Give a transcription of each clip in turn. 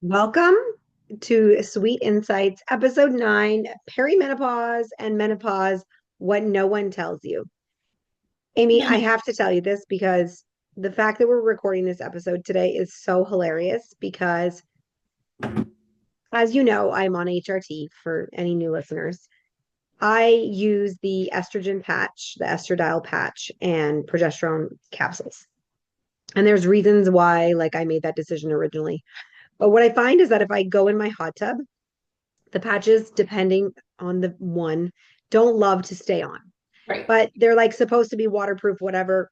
Welcome to Sweet Insights, episode 9, Perimenopause and Menopause, What No One Tells You. Amy, I have to tell you this because the fact that we're recording this episode today is so hilarious because, as you know, I'm on HRT for any new listeners. I use the estrogen patch, the estradiol patch, and progesterone capsules. And there's reasons why, like, I made that decision originally. But what I find is that if I go in my hot tub, the patches, depending on the one, don't love to stay on, Right. but they're like supposed to be waterproof, whatever.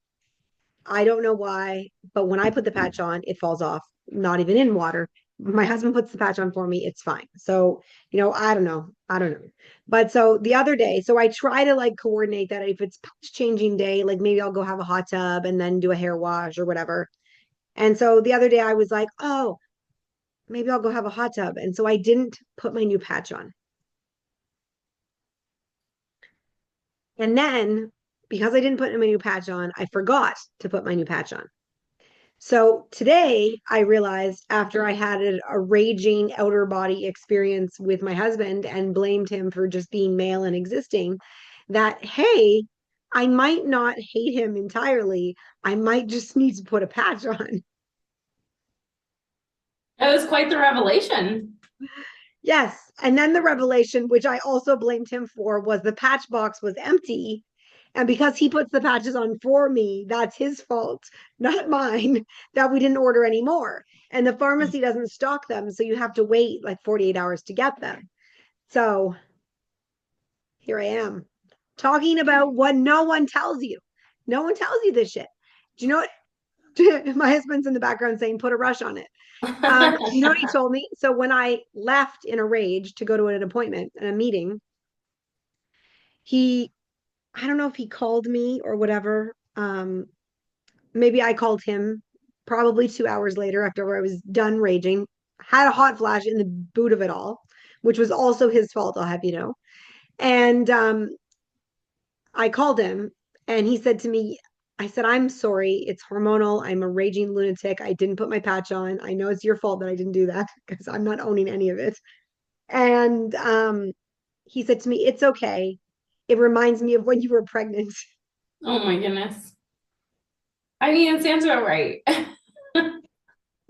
I don't know why, but when I put the patch on, it falls off, not even in water. My husband puts the patch on for me, it's fine. So, I don't know. I don't know. But so the other day, so I try to like coordinate that if it's patch changing day, like maybe I'll go have a hot tub and then do a hair wash or whatever. And so the other day I was like, oh, maybe I'll go have a hot tub. And so I didn't put my new patch on. And then because I didn't put my new patch on, I forgot to put my new patch on. So today I realized after I had a raging outer body experience with my husband and blamed him for just being male and existing, that, hey, I might not hate him entirely. I might just need to put a patch on. That was quite the revelation. Yes. And then the revelation, which I also blamed him for, was the patch box was empty. And because he puts the patches on for me, that's his fault, not mine, that we didn't order any more. And the pharmacy doesn't stock them. So you have to wait like 48 hours to get them. So here I am talking about what no one tells you. No one tells you this shit. Do you know what? My husband's in the background saying, put a rush on it. You know what he told me? So when I left in a rage to go to an appointment and a meeting, he, I don't know if he called me or whatever. Maybe I called him probably 2 hours later after I was done raging, had a hot flash in the boot of it all, which was also his fault, I'll have you know. And I called him and he said to me, I said, I'm sorry. It's hormonal. I'm a raging lunatic. I didn't put my patch on. I know it's your fault that I didn't do that because I'm not owning any of it. And he said to me, it's okay. It reminds me of when you were pregnant. Oh my goodness. I mean, it sounds about right.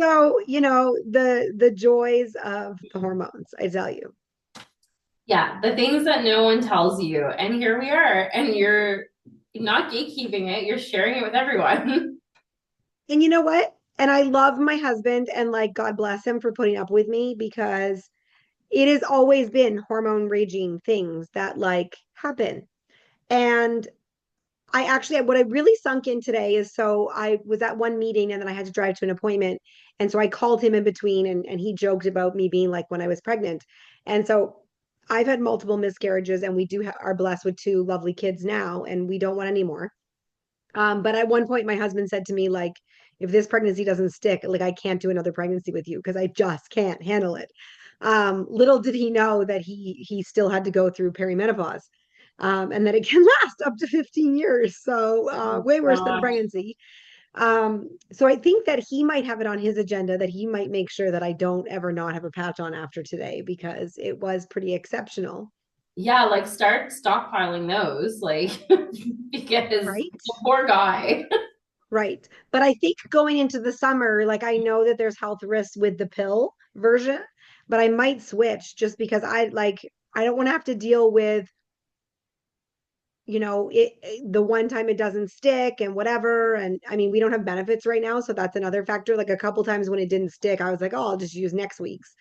So, the joys of the hormones, I tell you. Yeah, the things that no one tells you. And here we are. And you're not gatekeeping it, you're sharing it with everyone. And you know what? And I love my husband and like God bless him for putting up with me because it has always been hormone raging things that like happen. And I actually, what I really sunk in today is so I was at one meeting and then I had to drive to an appointment. And so I called him in between and he joked about me being like when I was pregnant. And so I've had multiple miscarriages and we are blessed with two lovely kids now and we don't want any more. But at one point, my husband said to me, like, if this pregnancy doesn't stick, like, I can't do another pregnancy with you because I just can't handle it. Little did he know that he still had to go through perimenopause, and that it can last up to 15 years. So way worse than Gosh. pregnancy. So I think that he might have it on his agenda that he might make sure that I don't ever not have a patch on after today because it was pretty exceptional, Yeah, like start stockpiling those, like, because right? the poor guy. Right. But I think going into the summer, like I know that there's health risks with the pill version, but I might switch just because I don't want to have to deal with, the one time it doesn't stick and whatever. And I mean, we don't have benefits right now, so that's another factor. Like a couple times when it didn't stick, I was like, oh, I'll just use next week's.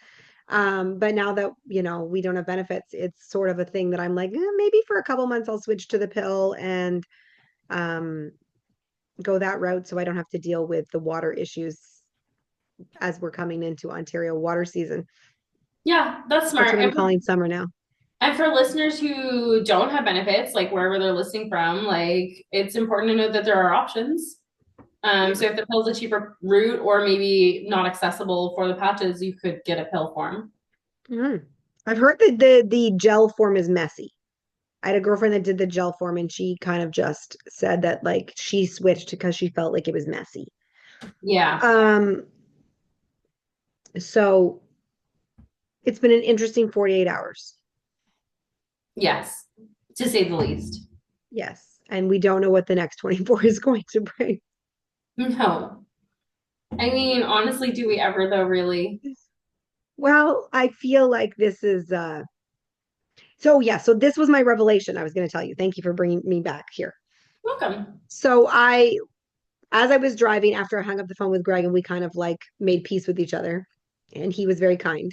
But now that, we don't have benefits, it's sort of a thing that I'm like, maybe for a couple months I'll switch to the pill and um go that route so I don't have to deal with the water issues as we're coming into Ontario water season. Yeah, that's That's smart. what I'm calling summer now. And for listeners who don't have benefits, like wherever they're listening from, like it's important to note that there are options. So Yeah. if the pill's a cheaper route or maybe not accessible for the patches, you could get a pill form. Mm. I've heard that the gel form is messy. I had a girlfriend that did the gel form and she kind of just said that like she switched because she felt like it was messy. Yeah. Um, so It's been an interesting 48 hours. Yes, to say the least. Yes. And we don't know what the next 24 is going to bring. No. I mean, honestly, do we ever though, really? Well, I feel like this is so yeah, so this was my revelation I was going to tell you. Thank you for bringing me back here. Welcome. So I as I was driving after I hung up the phone with Greg and we kind of like made peace with each other and he was very kind.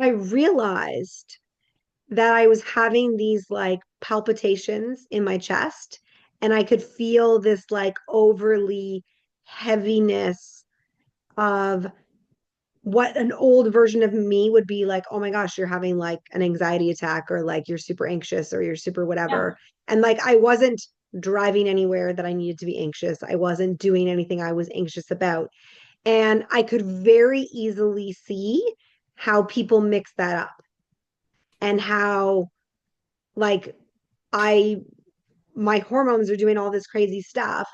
I realized that I was having these like palpitations in my chest and I could feel this like overly heaviness of what an old version of me would be like, oh my gosh, you're having like an anxiety attack or like you're super anxious or you're super Yeah. whatever. And like I wasn't driving anywhere that I needed to be anxious. I wasn't doing anything I was anxious about. And I could very easily see how people mix that up and how like I my hormones are doing all this crazy stuff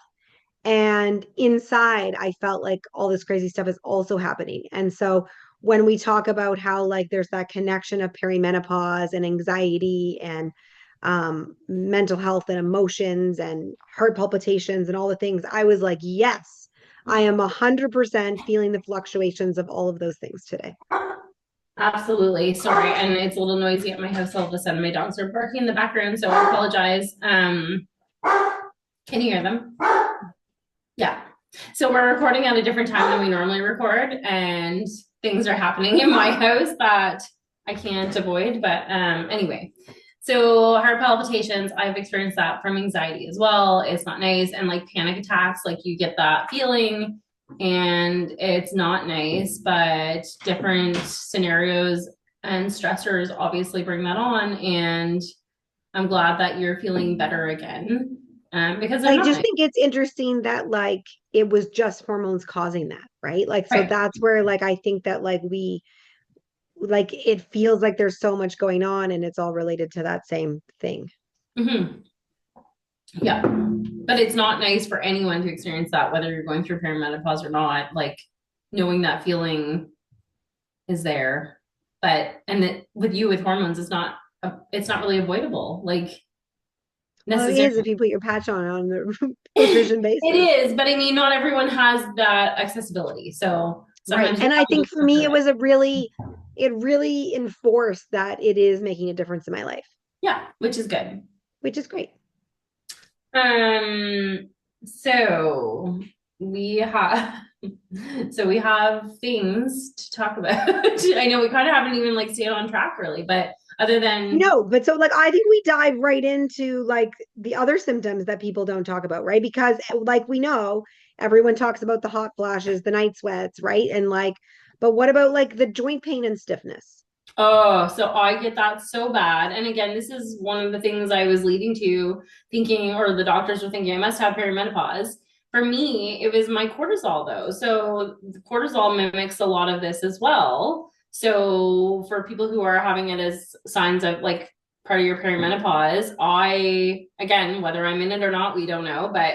and inside I felt like all this crazy stuff is also happening. And so when we talk about how like there's that connection of perimenopause and anxiety and mental health and emotions and heart palpitations and all the things, I was like, yes, I am 100% feeling the fluctuations of all of those things today. Absolutely. Sorry. And it's a little noisy at my house all of a sudden. My dogs are barking in the background, so I apologize. Can you hear them? Yeah. So we're recording at a different time than we normally record, and things are happening in my house that I can't avoid. But anyway, so heart palpitations, I've experienced that from anxiety as well. It's not nice. And like panic attacks, like you get that feeling and it's not nice, but different scenarios and stressors obviously bring that on. And I'm glad that you're feeling better again, because they're I not just nice. think it's interesting that like it was just hormones causing that, right? Like so Right. that's where like I think that like we like it feels like there's so much going on and it's all related to that same thing. Mm-hmm. Yeah. But it's not nice for anyone to experience that, whether you're going through perimenopause or not. Like knowing that feeling is there. But and that with you with hormones, it's not really avoidable, like Well, it necessarily. is if you put your patch on the prescription It basis. is, but I mean, not everyone has that accessibility. So Right. sometimes you And I have to think look for me through it it. was a really it really enforced that it is making a difference in my life, Yeah, which is good. which is great. Um, so we have so we have things to talk about. I know we kind of haven't even like stayed on track really, but other than No, but so like I think we dive right into like the other symptoms that people don't talk about, right? Because like we know everyone talks about the hot flashes, the night sweats, right? And like, but what about like the joint pain and stiffness? oh, so I get that so bad. And again, this is one of the things I was leading to thinking, or the doctors were thinking I must have perimenopause. For me, it was my cortisol though. So the cortisol mimics a lot of this as well. So for people who are having it as signs of like part of your perimenopause, I, again, whether I'm in it or not, we don't know, but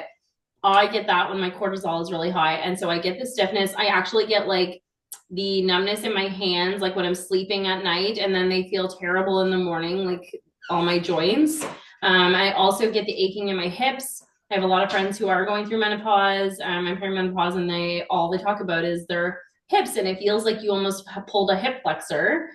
I get that when my cortisol is really high. And so I get the stiffness. I actually get like the numbness in my hands, like when I'm sleeping at night, and then they feel terrible in the morning, like all my joints. I also get the aching in my hips. I have a lot of friends who are going through menopause and perimenopause, and all they talk about is their hips, and it feels like you almost have pulled a hip flexor.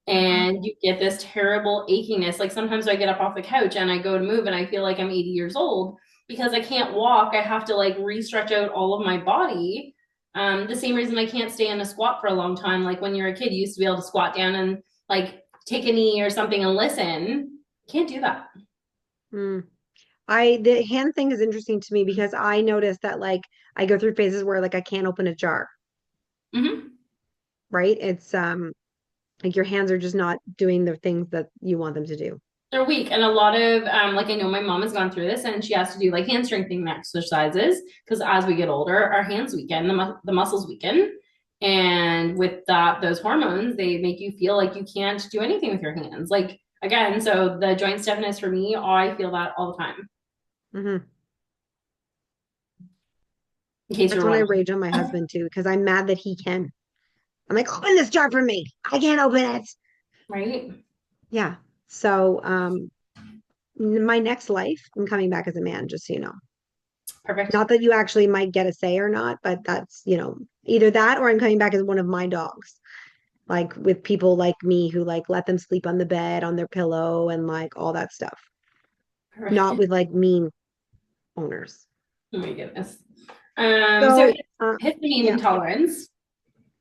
Mhm. And you get this terrible achiness. Like sometimes I get up off the couch and I go to move and I feel like I'm 80 years old because I can't walk. I have to like re-stretch out all of my body. The same reason I can't stay in a squat for a long time. Like when you're a kid, you used to be able to squat down and like take a knee or something and listen. Can't do that. Mm. I the hand thing is interesting to me because I noticed that like I go through phases where like I can't open a jar, Mm-hmm. right? It's like your hands are just not doing the things that you want them to do. They're weak. And a lot of, like I know my mom has gone through this and she has to do like hand strengthening exercises because as we get older, our hands weaken, the muscles weaken. And with those hormones, they make you feel like you can't do anything with your hands. Like again, so the joint stiffness for me, I feel that all the time. Hmm. In case That's you're when I wondering. rage on my husband too, because I'm mad that he can. I'm like, open this jar for me. I can't open it. Right? Yeah. So, my next life, I'm coming back as a man, just so you know. Perfect. Not that you actually might get a say or not, but that's, either that or I'm coming back as one of my dogs. Like with people like me who like let them sleep on the bed, on their pillow, and like all that stuff. Not Perfect. with like mean owners. Oh my goodness. So So, histamine yeah, intolerance.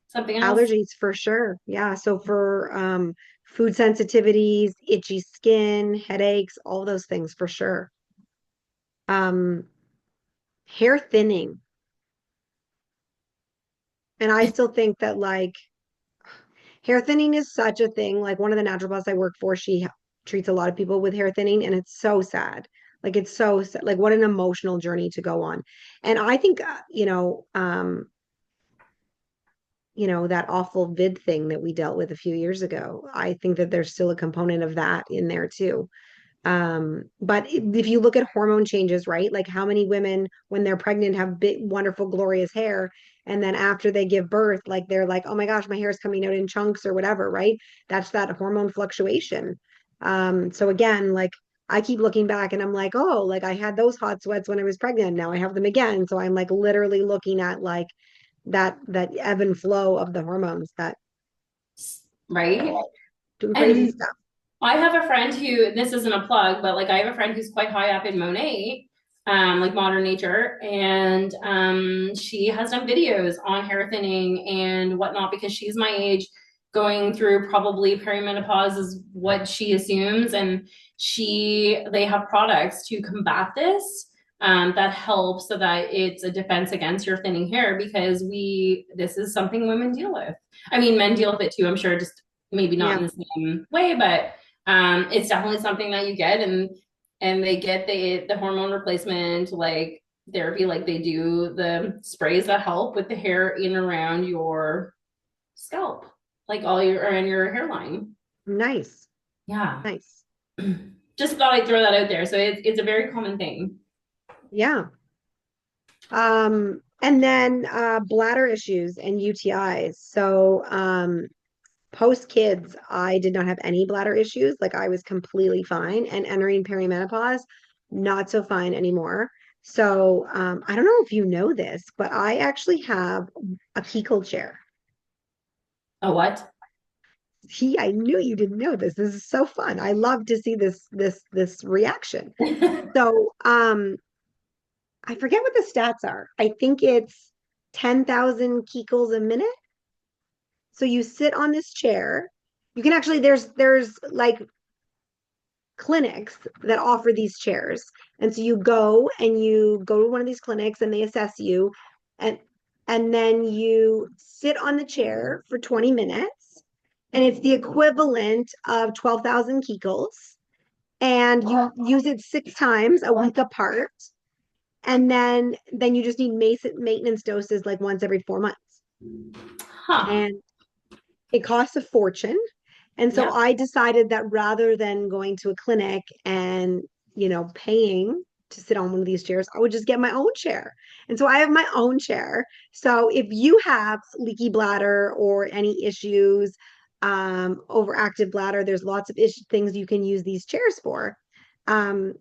Something else. allergies for sure. Yeah. So for food sensitivities, itchy skin, headaches, all those things for sure. Um, hair thinning. And I still think that like hair thinning is such a thing. Like one of the naturopaths I work for, she treats a lot of people with hair thinning, and it's so sad. Like it's so sad. Like what an emotional journey to go on. And I think that awful vid thing that we dealt with a few years ago. I think that there's still a component of that in there too. But if you look at hormone changes, right? Like how many women when they're pregnant have big, wonderful, glorious hair, and then after they give birth, like they're like, oh my gosh, my hair is coming out in chunks or whatever, right? That's that hormone fluctuation. So again, like I keep looking back and I'm like, oh, like I had those hot sweats when I was pregnant. Now I have them again. So I'm like literally looking at like that ebb and flow of the hormones that Right? doing crazy And stuff. I have a friend who, this isn't a plug, but like I have a friend who's quite high up in Monet, like modern nature, and she has done videos on hair thinning and whatnot because she's my age, going through probably perimenopause is what she assumes, and they have products to combat this. That help so that it's a defense against your thinning hair because this is something women deal with. I mean, men deal with it too, I'm sure, just maybe not Yeah, in the same way, but it's definitely something that you get, and they get the hormone replacement like therapy, like they do the sprays that help with the hair in and around your scalp, like all your and your hairline. nice, Yeah. nice. Just thought I'd throw that out there. So it's a very common thing. Yeah. And then bladder issues and UTIs. So post kids, I did not have any bladder issues. Like I was completely fine. And entering perimenopause, not so fine anymore. So I don't know if you know this, but I actually have a Kegel chair. A what? I knew you didn't know this. This is so fun. I love to see this reaction. So I forget what the stats are. I think it's 10,000 Kegels a minute. So you sit on this chair. You can actually there's like clinics that offer these chairs. And so you go to one of these clinics and they assess you and and then you sit on the chair for 20 minutes and it's the equivalent of 12,000 Kegels and you use it 6 times a week apart and then you just need maintenance doses like once every 4 months Huh. and it costs a fortune. And so Yeah. I decided that rather than going to a clinic and, paying to sit on one of these chairs, I would just get my own chair. And so I have my own chair. So if you have leaky bladder or any issues, overactive bladder, there's lots of things you can use these chairs for. Um,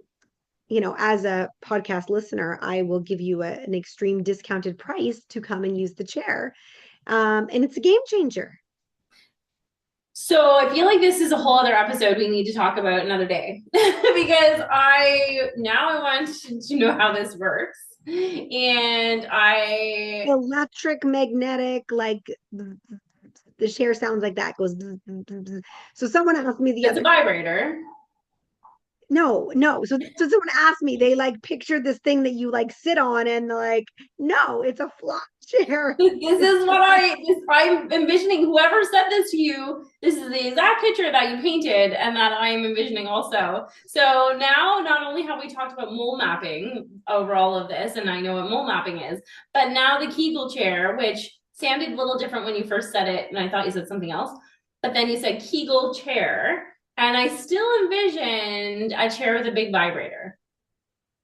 as a podcast listener, I will give you an extreme discounted price to come and use the chair. And it's a game changer. So I feel like this is a whole other episode we need to talk about another day because I want to know how this works. And I Electric magnetic, like the share sounds like that goes. So someone asked me the it's a other vibrator. no, no. So someone asked me, they like pictured this thing that you like sit on and like, no, it's a flop chair. This It's is what I'm envisioning. Whoever said this to you, this is the exact picture that you painted and that I am envisioning also. So now not only have we talked about mole mapping over all of this, and I know what mole mapping is, but now the Kegel chair, which sounded a little different when you first said it, and I thought you said something else, but then you said Kegel chair, and I still envisioned a chair with a big vibrator.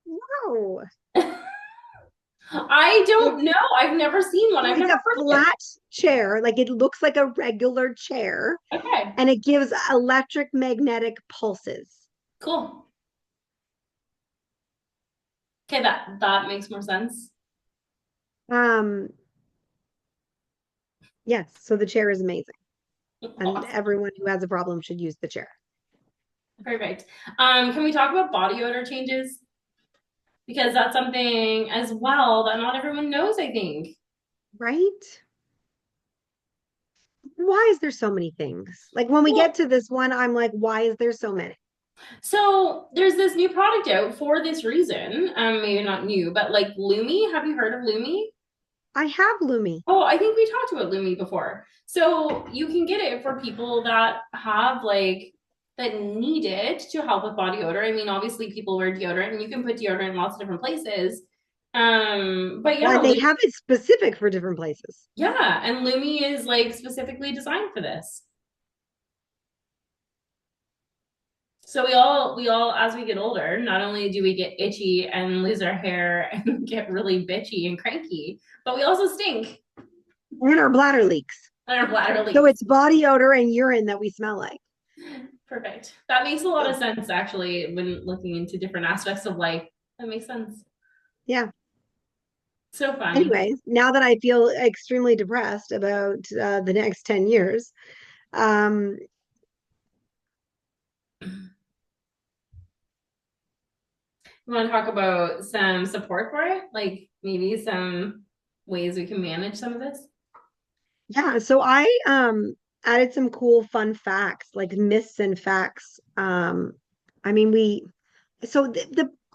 no. I don't It's know. I've never seen one. so I've it's never a heard of it. flat chair, like it looks like a regular chair, Okay, and it gives electric magnetic pulses. cool. Okay, that makes more sense. Um, yes, so the chair is amazing, and Awesome. everyone who has a problem should use the chair, Perfect. Can we talk about body odor changes? Because that's something as well that not everyone knows, I think. right? Why is there so many things? Like when we get Well, to this one, I'm like, why is there so many? so there's this new product out for this reason. Maybe not new, but like Lumi. Have you heard of Lumi? I have Lumi. Oh, I think we talked about Lumi before. So you can get it for people that have like that need it to help with body odor. I mean, obviously people wear deodorant and you can put deodorant in lots of different places. But Why yeah, they have it specific for different places. yeah, and Lumi is like specifically designed for this. So we all as we get older, not only do we get itchy and lose our hair and get really bitchy and cranky, but we also stink And our bladder leaks. and our bladder So leaks. it's body odor and urine that we smell like. Perfect. That makes a lot of So, sense actually when looking into different aspects of life. That makes sense. yeah. So fun. Anyways, now that I feel extremely depressed about the next 10 years, um, You want to talk about some support for it? Like maybe some ways we can manage some of this? yeah, so I added some cool fun facts, like myths and facts. I mean, the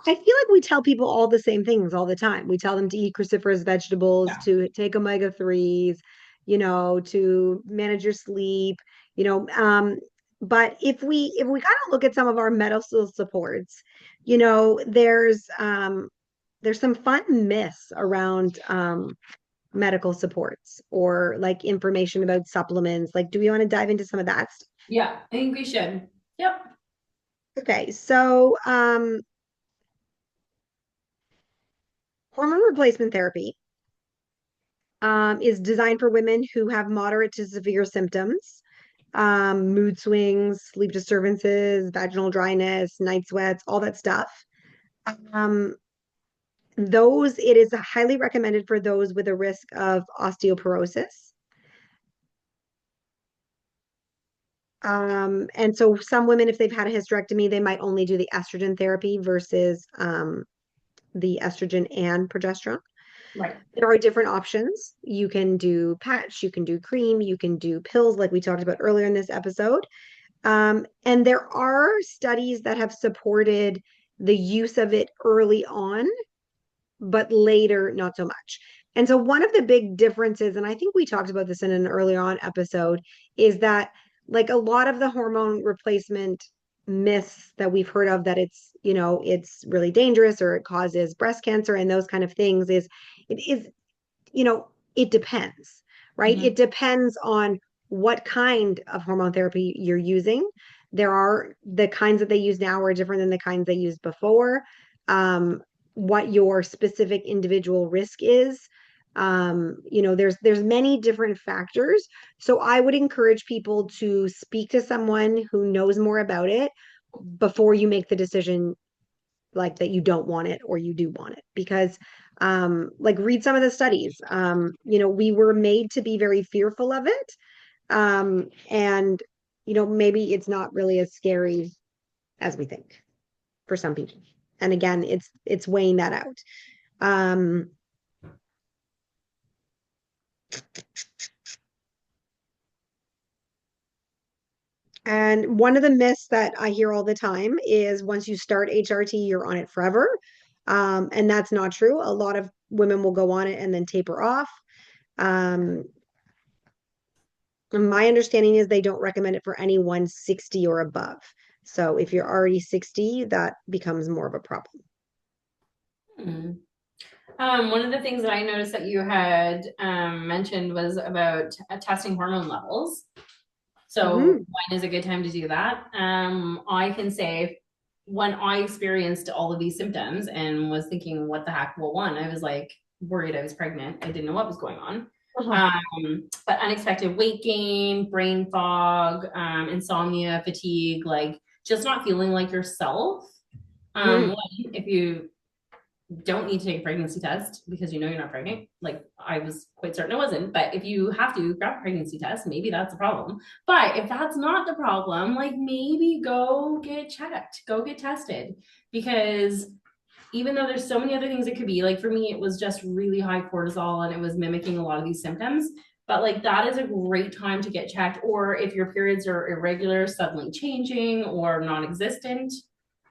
I feel like we tell people all the same things all the time. We tell them to eat cruciferous vegetables, Yeah. to take omega-3s, to manage your sleep, you know. But if we kind of look at some of our medical supports, there's some fun myths around medical supports or like information about supplements. Like, do we want to dive into some of that stuff? Yeah, I think we should. Yep. Okay, so hormone replacement therapy is designed for women who have moderate to severe symptoms, mood swings, sleep disturbances, vaginal dryness, night sweats, all that stuff. Um, it is highly recommended for those with a risk of osteoporosis. And so some women, if they've had a hysterectomy, they might only do the estrogen therapy versus the estrogen and progesterone. Right. There are different options. You can do patch, you can do cream, you can do pills, like we talked about earlier in this episode. And there are studies that have supported the use of it early on, but later, not so much. And so, one of the big differences, and I think we talked about this in an earlier on episode, is that like a lot of the hormone replacement myths that we've heard of, that it's really dangerous or it causes breast cancer and those kind of things, it is you know, it depends, right? Mm-hmm. It depends on what kind of hormone therapy you're using. The kinds that they use now are different than the kinds they used before. What your specific individual risk is. There's many different factors. So I would encourage people to speak to someone who knows more about it before you make the decision, like that you don't want it or you do want it, because like read some of the studies. We were made to be very fearful of it, and maybe it's not really as scary as we think for some people. And again, it's weighing that out. um and one of the myths that I hear all the time is once you start HRT, you're on it forever. And that's not true. A lot of women will go on it and then taper off. um My understanding is they don't recommend it for anyone 60 or above. So if you're already 60, that becomes more of a problem. Hmm. One of the things that I noticed that you had mentioned was about testing hormone levels. So Hmm. when is a good time to do that? I can say when I experienced all of these symptoms and was thinking, what the heck? Well, one, I was like, worried I was pregnant. I didn't know what was going on. Uh-huh. But unexpected weight gain, brain fog, insomnia, fatigue, like just not feeling like yourself. Mm. If you don't need to take a pregnancy test because you know you're not pregnant. Like I was quite certain it wasn't, but if you have to grab a pregnancy test, maybe that's a problem. But if that's not the problem, like maybe go get checked, go get tested because even though there's so many other things it could be, like for me, it was just really high cortisol and it was mimicking a lot of these symptoms. But like that is a great time to get checked. Or if your periods are irregular, suddenly changing or non existent.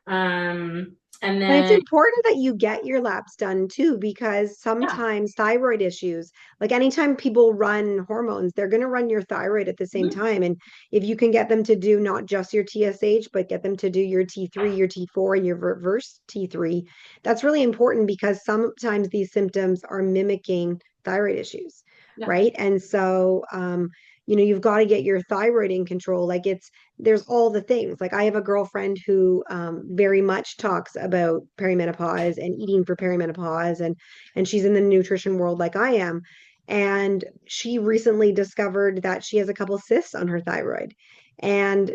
And And it's then, important that you get your labs done too, because yeah. sometimes thyroid issues, like anytime people run hormones, they're going to run your thyroid at the same Mhm. time. And if you can get them to do not just your TSH, but get them to do your T3, your T4, and your reverse T3, that's really important because sometimes these symptoms are mimicking thyroid issues, Yeah. right? And so, you've got to get your thyroid in control. Like there's all the things. Like I have a girlfriend who very much talks about perimenopause and eating for perimenopause, and she's in the nutrition world like I am. And she recently discovered that she has a couple cysts on her thyroid. And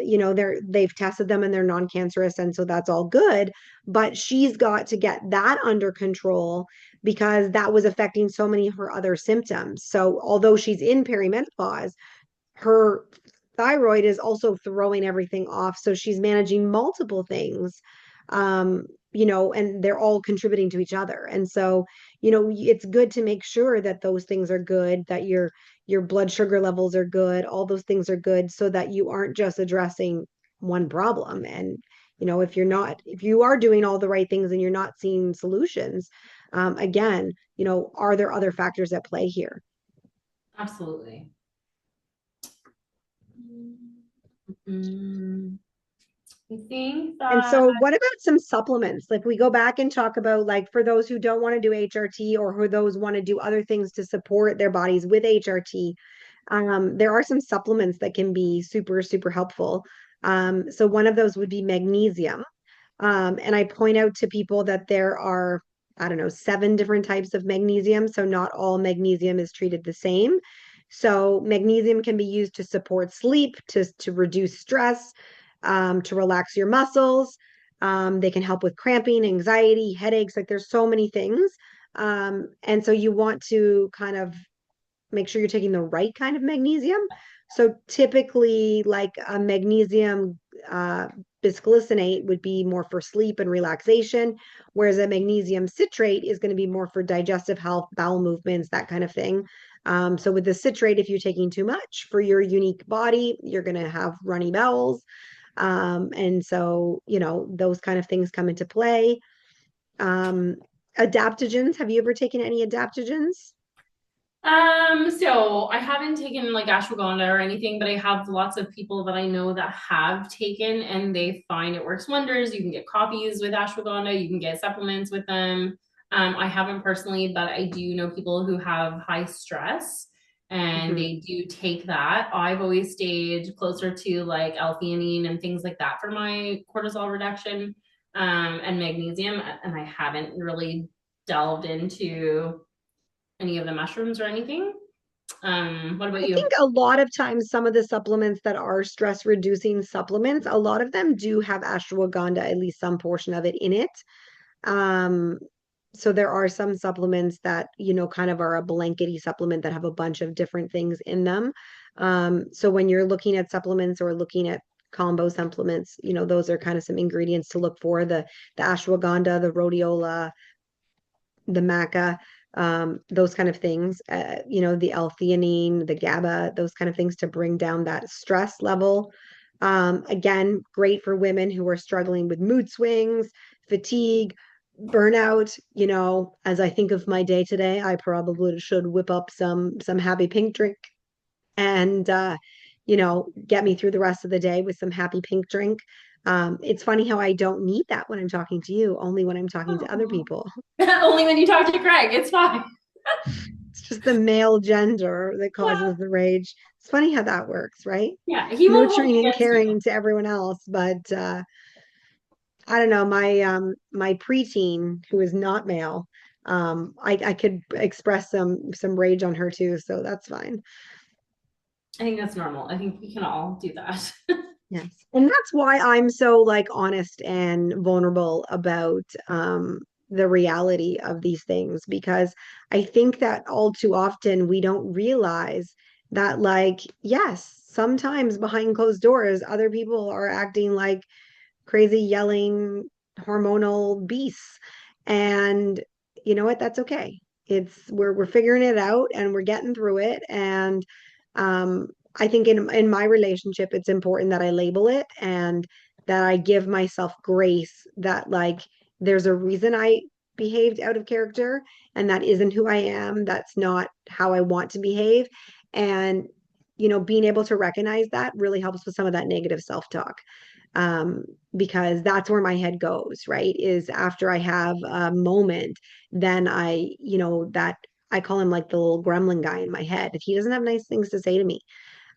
they've tested them and they're non-cancerous, and so that's all good. But she's got to get that under control because that was affecting so many of her other symptoms. So although she's in perimenopause, her thyroid is also throwing everything off. So she's managing multiple things, and they're all contributing to each other. And so, it's good to make sure that those things are good, that your blood sugar levels are good, all those things are good, so that you aren't just addressing one problem. And if you are doing all the right things and you're not seeing solutions, again, are there other factors at play here? Absolutely. Mm, I think And that, so, what about some supplements? Like, we go back and talk about, like, for those who don't want to do HRT or who those want to do other things to support their bodies with HRT, there are some supplements that can be super, super helpful. So, one of those would be magnesium. And I point out to people that there are, I don't know, 7 different types of magnesium. So, not all magnesium is treated the same. So, magnesium can be used to support sleep, to reduce stress, to relax your muscles. They can help with cramping, anxiety, headaches. Like, there's so many things. And so, you want to kind of make sure you're taking the right kind of magnesium. So typically, like a magnesium bisglycinate would be more for sleep and relaxation, whereas a magnesium citrate is going to be more for digestive health, bowel movements, that kind of thing. So with the citrate, if you're taking too much for your unique body, you're going to have runny bowels. And so, those kind of things come into play. Um, Adaptogens, have you ever taken any adaptogens? so I haven't taken like ashwagandha or anything, but I have lots of people that I know that have taken and they find it works wonders. You can get coffees with ashwagandha, you can get supplements with them. I haven't personally, but I do know people who have high stress and Mhm. they do take that. I've always stayed closer to like L-theanine and things like that for my cortisol reduction, and magnesium, and I haven't really delved into any of the mushrooms or anything. What about I you? think a lot of times some of the supplements that are stress reducing supplements, a lot of them do have ashwagandha, at least some portion of it in it. Um, so there are some supplements that, kind of are a blankety supplement that have a bunch of different things in them. So when you're looking at supplements or looking at combo supplements, those are kind of some ingredients to look for, the ashwagandha, the rhodiola, the maca, those kind of things, the L-theanine, the GABA, those kind of things to bring down that stress level. Again, great for women who are struggling with mood swings, fatigue, burnout. As I think of my day today, I probably should whip up some happy pink drink and get me through the rest of the day with some happy pink drink. It's funny how I don't need that when I'm talking to you, only when I'm talking to other Oh. people. Only when you talk to Greg, it's fine. It's just the male gender that Yeah, causes the rage. It's funny how that works, right? yeah, he won't hold Nurturing it and against you. caring to everyone else, but I don't know, my preteen who is not male, I could express some rage on her too, so that's fine. I think that's normal. I think we can all do that. Yes. And that's why I'm so like honest and vulnerable about the reality of these things, because I think that all too often we don't realize that, like, yes, sometimes behind closed doors other people are acting like crazy yelling hormonal beasts. And you know what? That's okay. It's we're figuring it out and we're getting through it. And um, I think in my relationship, it's important that I label it and that I give myself grace that, like, there's a reason I behaved out of character and that isn't who I am. That's not how I want to behave. And being able to recognize that really helps with some of that negative self-talk, um, because that's where my head goes, right? Is after I have a moment, then that I call him like the little gremlin guy in my head. He doesn't have nice things to say to me.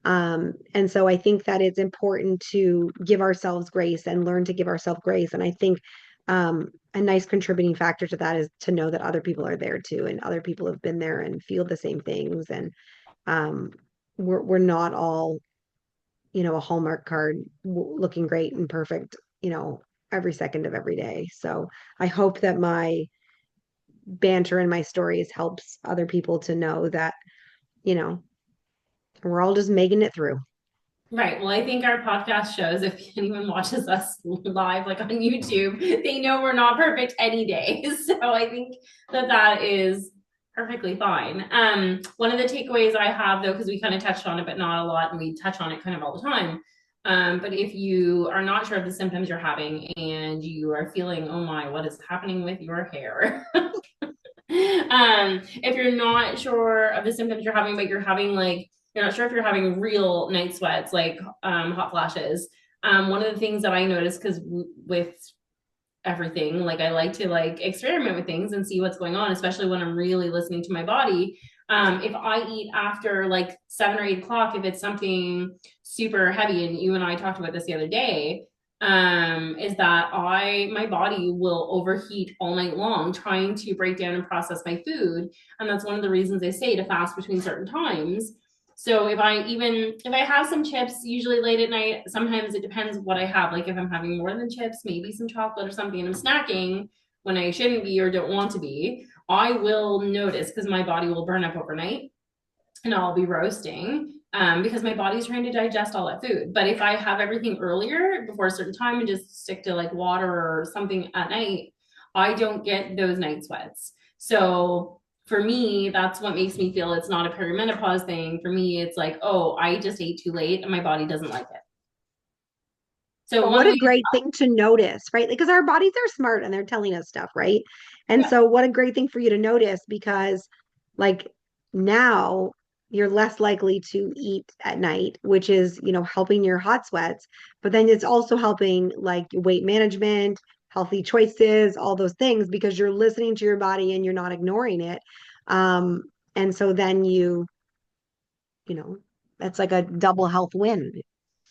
And so I think that it's important to give ourselves grace and learn to give ourselves grace. And I think a nice contributing factor to that is to know that other people are there too, and other people have been there and feel the same things. And um, we're not all a Hallmark card looking great and perfect, every second of every day. So I hope that my banter and my stories helps other people to know that, you know, we're all just making it through. Right. Well, I think our podcast shows if anyone watches us live, like on YouTube, they know we're not perfect any day. So I think that that is perfectly fine. One of the takeaways I have though, because we kind of touched on it, but not a lot, and we touch on it kind of all the time. But if you are not sure of the symptoms you're having and you are feeling, oh my, what is happening with your hair? If you're not sure of the symptoms you're having, but you're having like you're not sure if you're having real night sweats, like hot flashes. One of the things that I noticed, because with everything, like I like to like experiment with things and see what's going on, especially when I'm really listening to my body. If I eat after like 7 or 8 o'clock, if it's something super heavy, and you and I talked about this the other day, is that my body will overheat all night long trying to break down and process my food. And that's one of the reasons they say to fast between certain times. So if I have some chips, usually late at night, sometimes it depends what I have. Like if I'm having more than chips, maybe some chocolate or something, and I'm snacking when I shouldn't be or don't want to be, I will notice because my body will burn up overnight and I'll be roasting, because my body's trying to digest all that food. But if I have everything earlier before a certain time and just stick to like water or something at night, I don't get those night sweats. So for me, that's what makes me feel it's not a perimenopause thing. For me, it's like, oh, I just ate too late and my body doesn't like it. So But one what a way, great thing to notice, right? Because our bodies are smart and they're telling us stuff, right? And yeah, so what a great thing for you to notice, because like now you're less likely to eat at night, which is, helping your hot sweats, but then it's also helping like weight management, healthy choices, all those things, because you're listening to your body and you're not ignoring it. Um, and so then you know, that's like a double health win.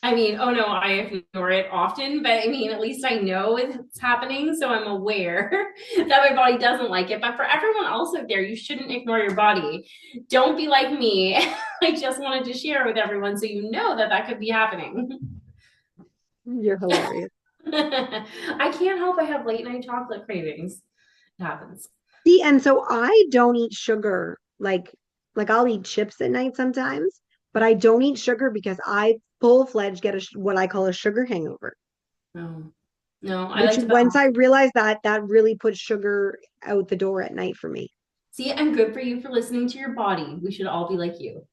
I mean, oh no, I ignore it often, but I mean, at least I know it's happening, so I'm aware that my body doesn't like it. But for everyone else out there, you shouldn't ignore your body. Don't be like me. I just wanted to share with everyone so you know that that could be happening. You're hilarious. I can't help I have late night chocolate cravings. It happens. See, and so I don't eat sugar. Like I'll eat chips at night sometimes, but I don't eat sugar because I full-fledged get what I call a sugar hangover. No, no, I Which like to once balance. I realized that really puts sugar out the door at night for me. See, and good for you for listening to your body. We should all be like you.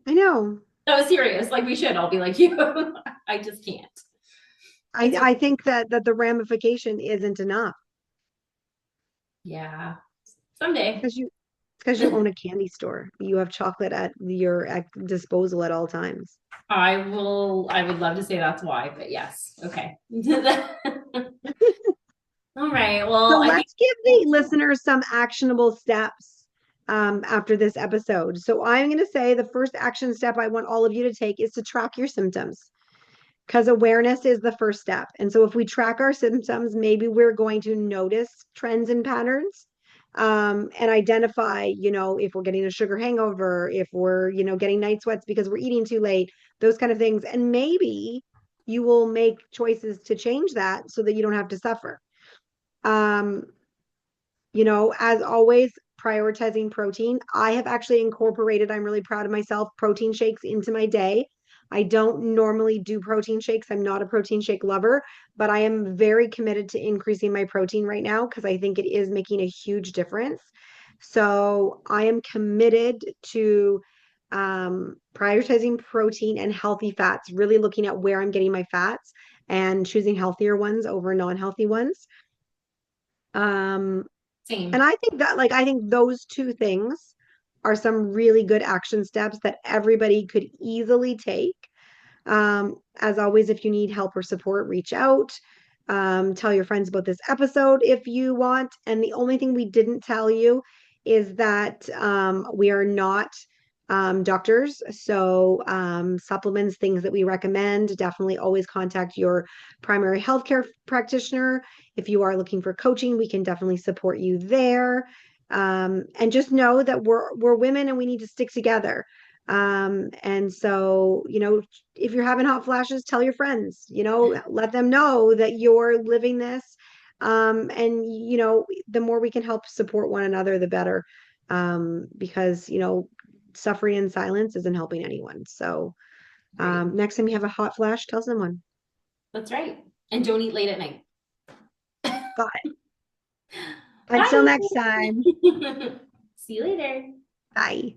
I know. That was serious. Like we should all be like you. I just can't. I It's okay. I think that the ramification isn't enough Yeah. Someday. because you own a candy store. You have chocolate at your disposal at all times. I would love to say that's why, but yes. Okay. All right. So Well, I think let's give the listeners some actionable steps after this episode. So I'm going to say the first action step I want all of you to take is to track your symptoms. because awareness is the first step. And so if we track our symptoms, maybe we're going to notice trends and patterns, and identify, if we're getting a sugar hangover, if we're, getting night sweats because we're eating too late, those kind of things. And maybe you will make choices to change that so that you don't have to suffer. Um, as always, prioritizing protein. I have actually incorporated, I'm really proud of myself, protein shakes into my day. I don't normally do protein shakes. I'm not a protein shake lover, but I am very committed to increasing my protein right now because I think it is making a huge difference. So I am committed to prioritizing protein and healthy fats, really looking at where I'm getting my fats and choosing healthier ones over non-healthy ones. Um, and Same. I think that, like, I think those two things are some really good action steps that everybody could easily take. As always, if you need help or support, reach out. Tell your friends about this episode if you want. And the only thing we didn't tell you is that we are not doctors. So, supplements, things that we recommend, definitely always contact your primary healthcare practitioner. If you are looking for coaching, we can definitely support you there. And just know that we're women and we need to stick together. And so, if you're having hot flashes, tell your friends, let them know that you're living this. And, the more we can help support one another, the better. Because, suffering in silence isn't helping anyone. So, Right. next time you have a hot flash, tell someone. That's right. And don't eat late at night. Got it. Until Bye. next time. See you later. Bye.